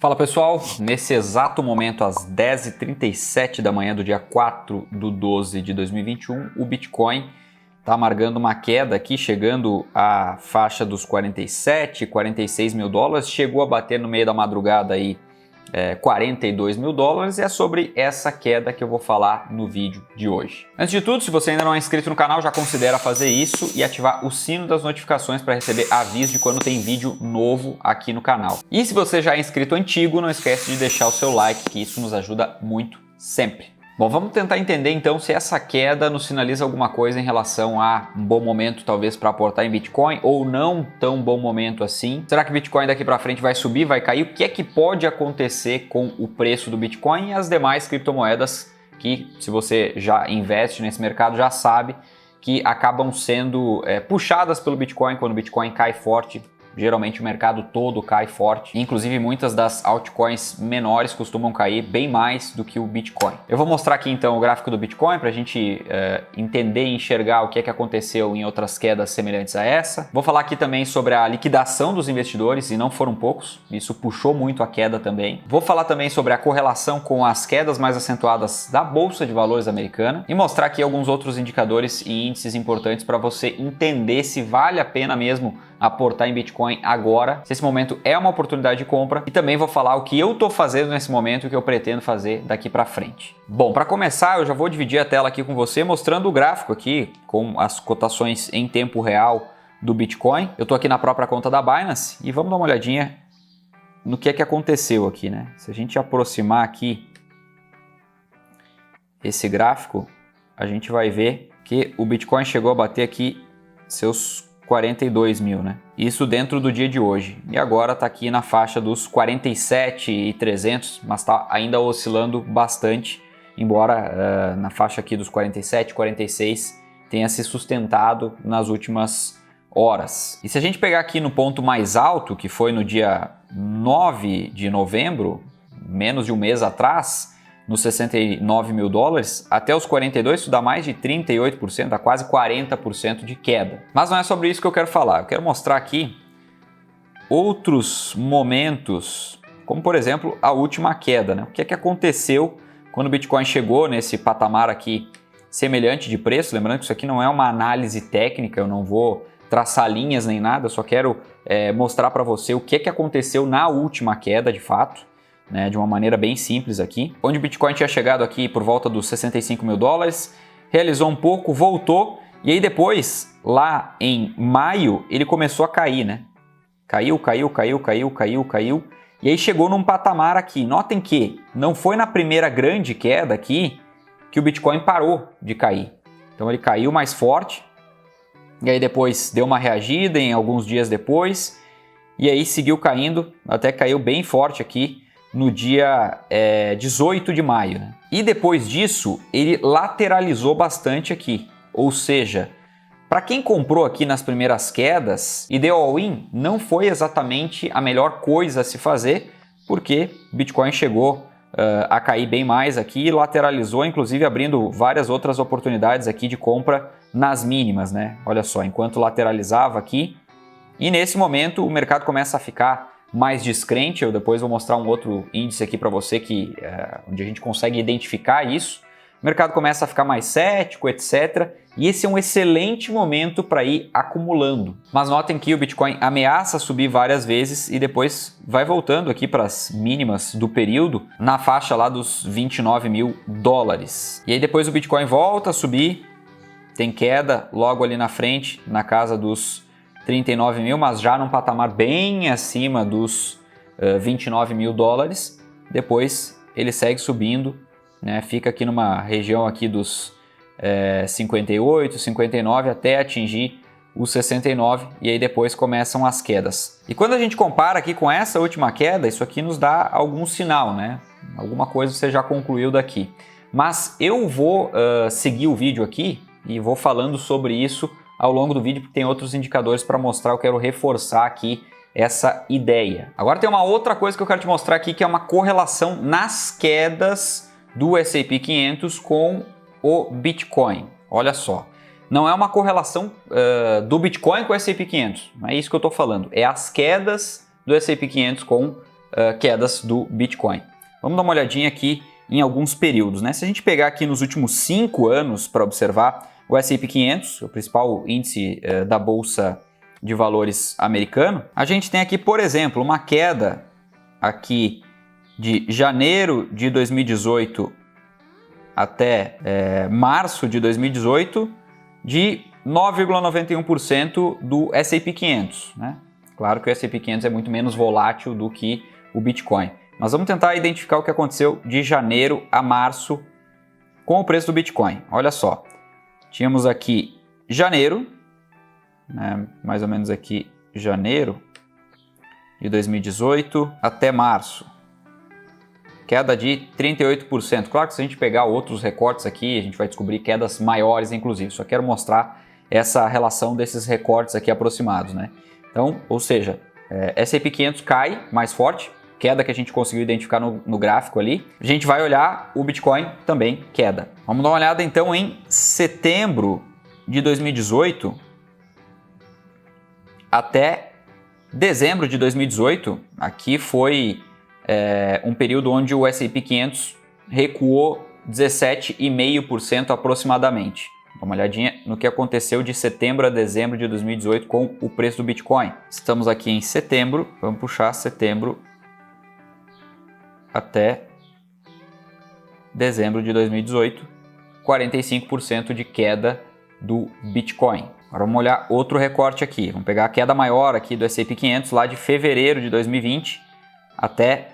Fala pessoal, nesse exato momento às 10h37 da manhã do dia 4/12 de 2021, o Bitcoin está amargando uma queda aqui, chegando à faixa dos 47, 46 mil dólares, chegou a bater no meio da madrugada aí 42 mil dólares, e é sobre essa queda que eu vou falar no vídeo de hoje. Antes de tudo, se você ainda não é inscrito no canal, já considera fazer isso e ativar o sino das notificações para receber aviso de quando tem vídeo novo aqui no canal. E se você já é inscrito antigo, não esquece de deixar o seu like, que isso nos ajuda muito sempre. Bom, vamos tentar entender então se essa queda nos sinaliza alguma coisa em relação a um bom momento talvez para aportar em Bitcoin ou não tão bom momento assim. Será que Bitcoin daqui para frente vai subir, vai cair? O que é que pode acontecer com o preço do Bitcoin e as demais criptomoedas que, se você já investe nesse mercado, já sabe que acabam sendo puxadas pelo Bitcoin quando o Bitcoin cai forte. Geralmente o mercado todo cai forte, inclusive muitas das altcoins menores costumam cair bem mais do que o Bitcoin. Eu vou mostrar aqui então o gráfico do Bitcoin para a gente entender e enxergar o que é que aconteceu em outras quedas semelhantes a essa. Vou falar aqui também sobre a liquidação dos investidores, e não foram poucos, isso puxou muito a queda também. Vou falar também sobre a correlação com as quedas mais acentuadas da Bolsa de Valores americana e mostrar aqui alguns outros indicadores e índices importantes para você entender se vale a pena mesmo aportar em Bitcoin agora, se esse momento é uma oportunidade de compra, e também vou falar o que eu estou fazendo nesse momento e o que eu pretendo fazer daqui para frente. Bom, para começar, eu já vou dividir a tela aqui com você, mostrando o gráfico aqui com as cotações em tempo real do Bitcoin. Eu estou aqui na própria conta da Binance e vamos dar uma olhadinha no que é que aconteceu aqui, né? Se a gente aproximar aqui esse gráfico, a gente vai ver que o Bitcoin chegou a bater aqui seus 42 mil, né? Isso dentro do dia de hoje. E agora está aqui na faixa dos 47.300, mas está ainda oscilando bastante, embora na faixa aqui dos 47, 46 tenha se sustentado nas últimas horas. E se a gente pegar aqui no ponto mais alto, que foi no dia 9 de novembro, menos de um mês atrás, nos 69 mil dólares, até os 42, isso dá mais de 38%, dá quase 40% de queda. Mas não é sobre isso que eu quero falar, eu quero mostrar aqui outros momentos, como por exemplo a última queda, né? O que é que aconteceu quando o Bitcoin chegou nesse patamar aqui semelhante de preço? Lembrando que isso aqui não é uma análise técnica, eu não vou traçar linhas nem nada, eu só quero mostrar para você o que é que aconteceu na última queda de fato. Né, de uma maneira bem simples aqui, onde o Bitcoin tinha chegado aqui por volta dos 65 mil dólares, realizou um pouco, voltou, e aí depois, lá em maio, ele começou a cair, né? Caiu, e aí chegou num patamar aqui. Notem que não foi na primeira grande queda aqui que o Bitcoin parou de cair. Então ele caiu mais forte, e aí depois deu uma reagida em alguns dias depois, e aí seguiu caindo, até caiu bem forte aqui, no dia 18 de maio. Né? E depois disso, ele lateralizou bastante aqui. Ou seja, para quem comprou aqui nas primeiras quedas e deu all-in, não foi exatamente a melhor coisa a se fazer, porque o Bitcoin chegou a cair bem mais aqui e lateralizou, inclusive abrindo várias outras oportunidades aqui de compra nas mínimas. Né? Olha só, enquanto lateralizava aqui, e nesse momento o mercado começa a ficar mais descrente. Eu depois vou mostrar um outro índice aqui para você onde a gente consegue identificar isso. O mercado começa a ficar mais cético, etc. E esse é um excelente momento para ir acumulando. Mas notem que o Bitcoin ameaça subir várias vezes e depois vai voltando aqui para as mínimas do período, na faixa lá dos 29 mil dólares. E aí depois o Bitcoin volta a subir, tem queda logo ali na frente, na casa dos 39 mil, mas já num patamar bem acima dos 29 mil dólares. Depois ele segue subindo, né? Fica aqui numa região aqui dos 58, 59 até atingir os 69, e aí depois começam as quedas. E quando a gente compara aqui com essa última queda, isso aqui nos dá algum sinal, né? Alguma coisa você já concluiu daqui. Mas eu vou seguir o vídeo aqui e vou falando sobre isso ao longo do vídeo, porque tem outros indicadores para mostrar. Eu quero reforçar aqui essa ideia. Agora tem uma outra coisa que eu quero te mostrar aqui, que é uma correlação nas quedas do S&P 500 com o Bitcoin. Olha só, não é uma correlação do Bitcoin com o S&P 500, não é isso que eu estou falando, é as quedas do S&P 500 com quedas do Bitcoin. Vamos dar uma olhadinha aqui em alguns períodos, né? Se a gente pegar aqui nos últimos 5 anos para observar o S&P 500, o principal índice da Bolsa de Valores americano, a gente tem aqui, por exemplo, uma queda aqui de janeiro de 2018 até março de 2018 de 9,91% do S&P 500, né? Claro que o S&P 500 é muito menos volátil do que o Bitcoin. Mas vamos tentar identificar o que aconteceu de janeiro a março com o preço do Bitcoin. Olha só, tínhamos aqui janeiro, né, mais ou menos aqui janeiro de 2018 até março. Queda de 38%. Claro que se a gente pegar outros recortes aqui, a gente vai descobrir quedas maiores, inclusive. Só quero mostrar essa relação desses recortes aqui aproximados, né? Então, ou seja, S&P 500 cai mais forte, queda que a gente conseguiu identificar no gráfico ali. A gente vai olhar o Bitcoin também queda. Vamos dar uma olhada então em setembro de 2018 até dezembro de 2018. Aqui foi um período onde o S&P 500 recuou 17,5% aproximadamente. Dá uma olhadinha no que aconteceu de setembro a dezembro de 2018 com o preço do Bitcoin. Estamos aqui em setembro, vamos puxar setembro até dezembro de 2018, 45% de queda do Bitcoin. Agora vamos olhar outro recorte aqui. Vamos pegar a queda maior aqui do S&P 500 lá de fevereiro de 2020 até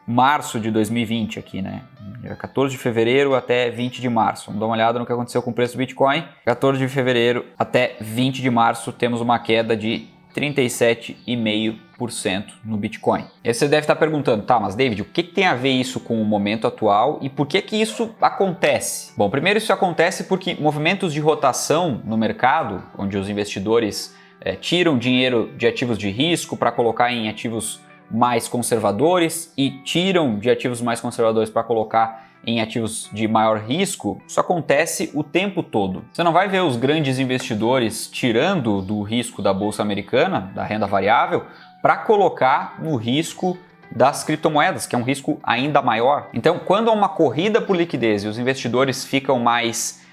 março de 2020 aqui, né? Era 14 de fevereiro até 20 de março. Vamos dar uma olhada no que aconteceu com o preço do Bitcoin. 14 de fevereiro até 20 de março temos uma queda de 37,5% no Bitcoin. E aí você deve estar perguntando, tá, mas David, o que tem a ver isso com o momento atual e por que isso acontece? Bom, primeiro isso acontece porque movimentos de rotação no mercado, onde os investidores tiram dinheiro de ativos de risco para colocar em ativos mais conservadores e tiram de ativos mais conservadores para colocar em ativos de maior risco, isso acontece o tempo todo. Você não vai ver os grandes investidores tirando do risco da Bolsa Americana, da renda variável, para colocar no risco das criptomoedas, que é um risco ainda maior. Então, quando há uma corrida por liquidez e os investidores ficam mais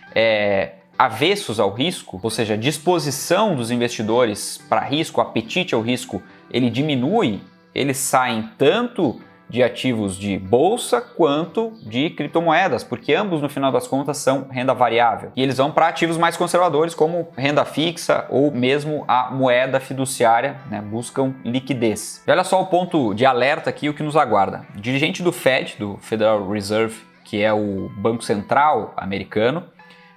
avessos ao risco, ou seja, a disposição dos investidores para risco, o apetite ao risco, ele diminui, eles saem tanto de ativos de bolsa quanto de criptomoedas, porque ambos no final das contas são renda variável. E eles vão para ativos mais conservadores como renda fixa ou mesmo a moeda fiduciária, né, buscam liquidez. E olha só o ponto de alerta aqui, o que nos aguarda. O dirigente do Fed, do Federal Reserve, que é o Banco Central americano,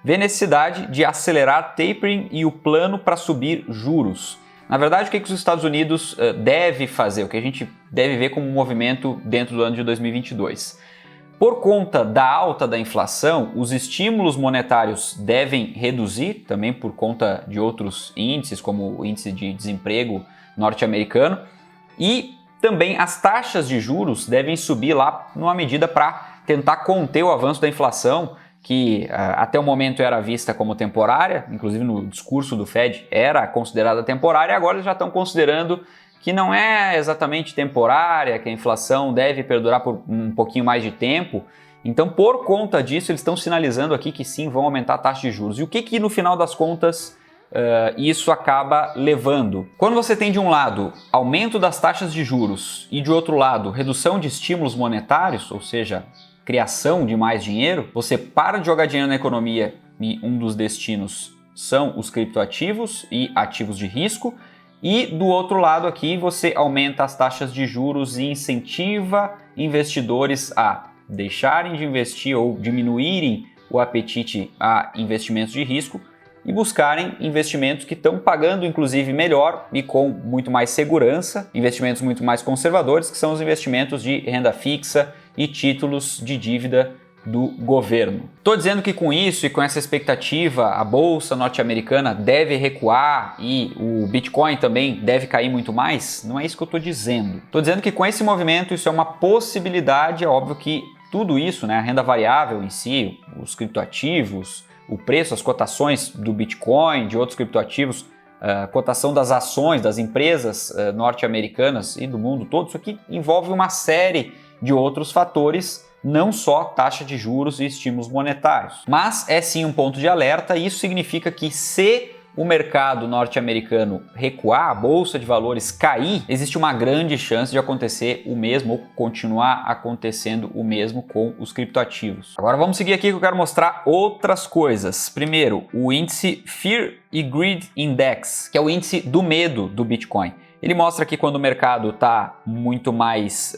vê necessidade de acelerar tapering e o plano para subir juros. Na verdade, o que os Estados Unidos deve fazer, o que a gente deve ver como um movimento dentro do ano de 2022? Por conta da alta da inflação, os estímulos monetários devem reduzir, também por conta de outros índices, como o índice de desemprego norte-americano, e também as taxas de juros devem subir lá numa medida para tentar conter o avanço da inflação, que até o momento era vista como temporária, inclusive no discurso do Fed era considerada temporária, agora eles já estão considerando que não é exatamente temporária, que a inflação deve perdurar por um pouquinho mais de tempo. Então, por conta disso, eles estão sinalizando aqui que sim, vão aumentar a taxa de juros. E o que no final das contas, isso acaba levando? Quando você tem de um lado aumento das taxas de juros e de outro lado redução de estímulos monetários, ou seja, criação de mais dinheiro, você para de jogar dinheiro na economia e um dos destinos são os criptoativos e ativos de risco, e do outro lado aqui você aumenta as taxas de juros e incentiva investidores a deixarem de investir ou diminuírem o apetite a investimentos de risco e buscarem investimentos que estão pagando inclusive melhor e com muito mais segurança, investimentos muito mais conservadores, que são os investimentos de renda fixa e títulos de dívida do governo. Estou dizendo que com isso e com essa expectativa a bolsa norte-americana deve recuar e o Bitcoin também deve cair muito mais? Não é isso que eu estou dizendo. Estou dizendo que com esse movimento isso é uma possibilidade, é óbvio que tudo isso, né, a renda variável em si, os criptoativos, o preço, as cotações do Bitcoin, de outros criptoativos, cotação das ações das empresas norte-americanas e do mundo todo, isso aqui envolve uma série de outros fatores, não só taxa de juros e estímulos monetários. Mas é sim um ponto de alerta, e isso significa que se o mercado norte-americano recuar, a bolsa de valores cair, existe uma grande chance de acontecer o mesmo ou continuar acontecendo o mesmo com os criptoativos. Agora vamos seguir aqui que eu quero mostrar outras coisas. Primeiro, o índice Fear e Greed Index, que é o índice do medo do Bitcoin. Ele mostra que quando o mercado está muito mais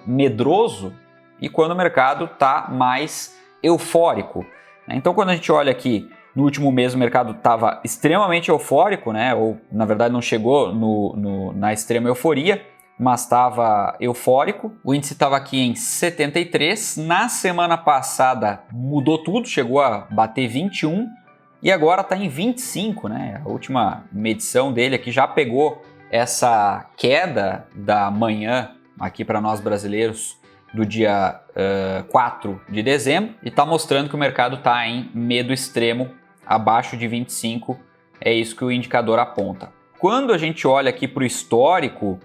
medroso e quando o mercado está mais eufórico. Então quando a gente olha aqui, no último mês o mercado estava extremamente eufórico, né? Ou na verdade não chegou na extrema euforia, mas estava eufórico. O índice estava aqui em 73, na semana passada mudou tudo, chegou a bater 21 e agora está em 25, né? A última medição dele aqui já pegou essa queda da manhã aqui para nós brasileiros do dia 4 de dezembro e está mostrando que o mercado está em medo extremo, abaixo de 25, é isso que o indicador aponta. Quando a gente olha aqui para o histórico,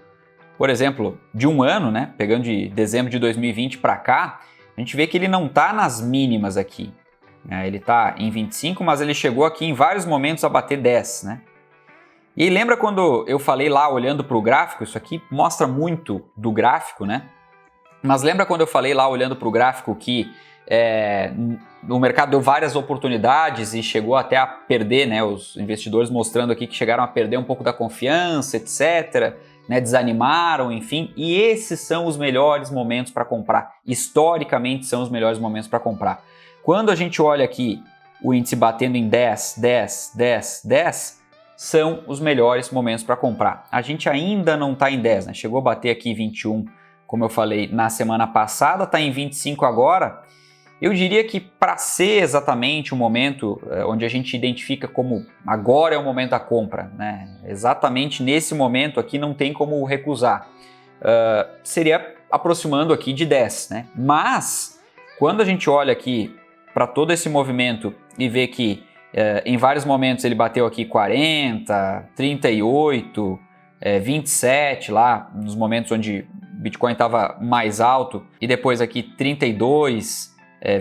por exemplo, de um ano, né, pegando de dezembro de 2020 para cá, a gente vê que ele não está nas mínimas aqui. Ele está em 25, mas ele chegou aqui em vários momentos a bater 10, né? E lembra quando eu falei lá olhando para o gráfico, isso aqui mostra muito do gráfico, né? Mas lembra quando eu falei lá olhando para o gráfico que o mercado deu várias oportunidades e chegou até a perder, né? Os investidores mostrando aqui que chegaram a perder um pouco da confiança, etc., né? Desanimaram, enfim. E esses são os melhores momentos para comprar. Historicamente são os melhores momentos para comprar. Quando a gente olha aqui o índice batendo em 10, 10, 10, 10, são os melhores momentos para comprar. A gente ainda não está em 10, né? Chegou a bater aqui 21, como eu falei, na semana passada, está em 25 agora. Eu diria que para ser exatamente o momento onde a gente identifica como agora é o momento da compra, né? Exatamente nesse momento aqui não tem como recusar. Seria aproximando aqui de 10, né? Mas quando a gente olha aqui para todo esse movimento e vê que em vários momentos ele bateu aqui 40, 38, 27 lá, nos momentos onde o Bitcoin estava mais alto, e depois aqui 32,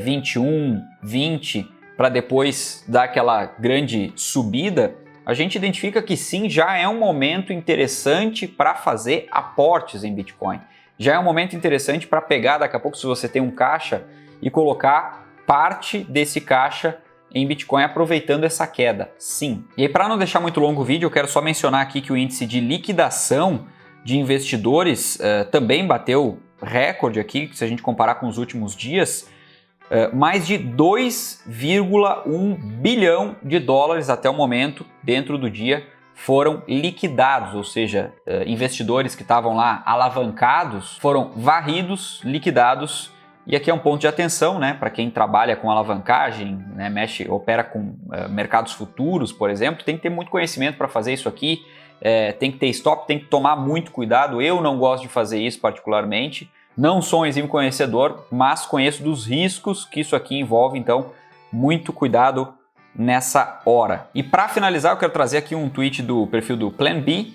21, 20, para depois dar aquela grande subida, a gente identifica que sim, já é um momento interessante para fazer aportes em Bitcoin. Já é um momento interessante para pegar daqui a pouco, se você tem um caixa, e colocar parte desse caixa em Bitcoin aproveitando essa queda, sim. E aí, para não deixar muito longo o vídeo, eu quero só mencionar aqui que o índice de liquidação de investidores também bateu recorde aqui, se a gente comparar com os últimos dias, mais de 2,1 bilhão de dólares até o momento, dentro do dia, foram liquidados, ou seja, investidores que estavam lá alavancados foram varridos, liquidados. E aqui é um ponto de atenção, né, para quem trabalha com alavancagem, né, opera com mercados futuros, por exemplo, tem que ter muito conhecimento para fazer isso aqui, tem que ter stop, tem que tomar muito cuidado. Eu não gosto de fazer isso particularmente, não sou um exímio conhecedor, mas conheço dos riscos que isso aqui envolve, então muito cuidado nessa hora. E para finalizar, eu quero trazer aqui um tweet do perfil do Plan B,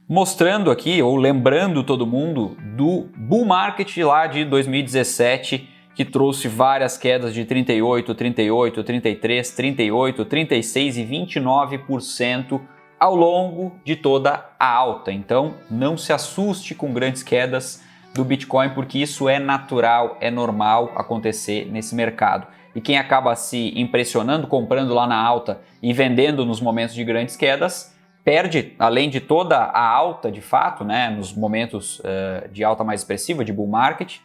mostrando aqui, ou lembrando todo mundo, do bull market lá de 2017, que trouxe várias quedas de 38, 38, 33, 38, 36 e 29% ao longo de toda a alta. Então, não se assuste com grandes quedas do Bitcoin, porque isso é natural, é normal acontecer nesse mercado. E quem acaba se impressionando, comprando lá na alta e vendendo nos momentos de grandes quedas, perde, além de toda a alta de fato, né, nos momentos de alta mais expressiva, de bull market,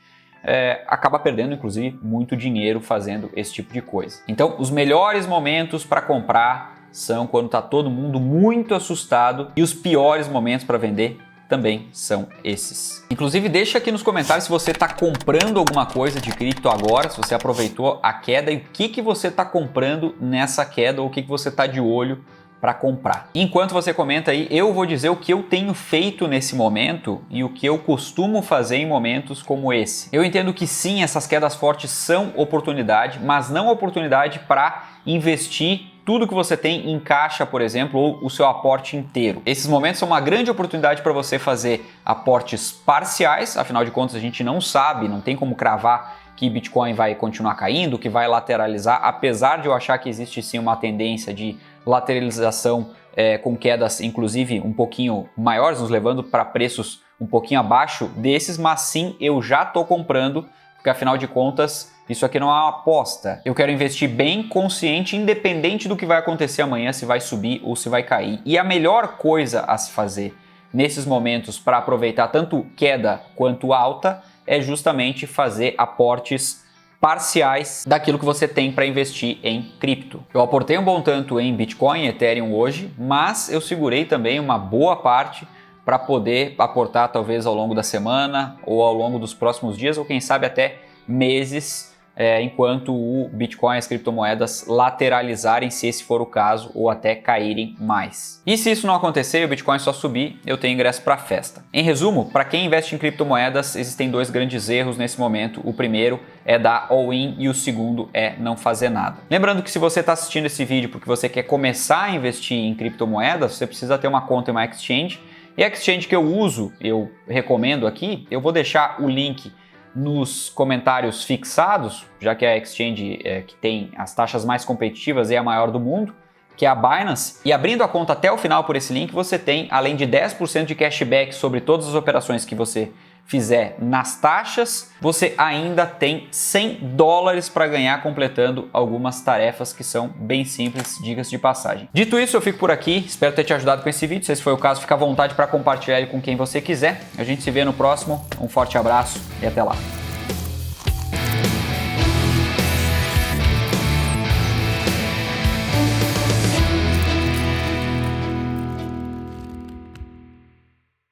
acaba perdendo inclusive muito dinheiro fazendo esse tipo de coisa. Então, os melhores momentos para comprar são quando está todo mundo muito assustado, e os piores momentos para vender também são esses. Inclusive, deixa aqui nos comentários se você está comprando alguma coisa de cripto agora, se você aproveitou a queda e o que você está comprando nessa queda, ou o que você está de olho para comprar. Enquanto você comenta aí, eu vou dizer o que eu tenho feito nesse momento e o que eu costumo fazer em momentos como esse. Eu entendo que sim, essas quedas fortes são oportunidade, mas não oportunidade para investir tudo que você tem em caixa, por exemplo, ou o seu aporte inteiro. Esses momentos são uma grande oportunidade para você fazer aportes parciais, afinal de contas a gente não sabe, não tem como cravar que Bitcoin vai continuar caindo, que vai lateralizar, apesar de eu achar que existe sim uma tendência de lateralização com quedas inclusive um pouquinho maiores, nos levando para preços um pouquinho abaixo desses, mas sim, eu já estou comprando, porque afinal de contas isso aqui não é uma aposta. Eu quero investir bem consciente, independente do que vai acontecer amanhã, se vai subir ou se vai cair. E a melhor coisa a se fazer nesses momentos para aproveitar tanto queda quanto alta é justamente fazer aportes parciais daquilo que você tem para investir em cripto. Eu aportei um bom tanto em Bitcoin e Ethereum hoje, mas eu segurei também uma boa parte para poder aportar talvez ao longo da semana ou ao longo dos próximos dias ou quem sabe até meses, enquanto o Bitcoin e as criptomoedas lateralizarem, se esse for o caso, ou até caírem mais. E se isso não acontecer e o Bitcoin só subir, eu tenho ingresso para a festa. Em resumo, para quem investe em criptomoedas, existem dois grandes erros nesse momento. O primeiro é dar all-in e o segundo é não fazer nada. Lembrando que se você está assistindo esse vídeo porque você quer começar a investir em criptomoedas, você precisa ter uma conta em uma exchange. E a exchange que eu uso, eu recomendo aqui, eu vou deixar o link nos comentários fixados, já que é a exchange que tem as taxas mais competitivas e a maior do mundo, que é a Binance. E abrindo a conta até o final por esse link, você tem, além de 10% de cashback sobre todas as operações que você fizer nas taxas, você ainda tem $100 para ganhar completando algumas tarefas que são bem simples, diga-se de passagem. Dito isso, eu fico por aqui, espero ter te ajudado com esse vídeo. Se esse foi o caso, fica à vontade para compartilhar ele com quem você quiser. A gente se vê no próximo, um forte abraço e até lá.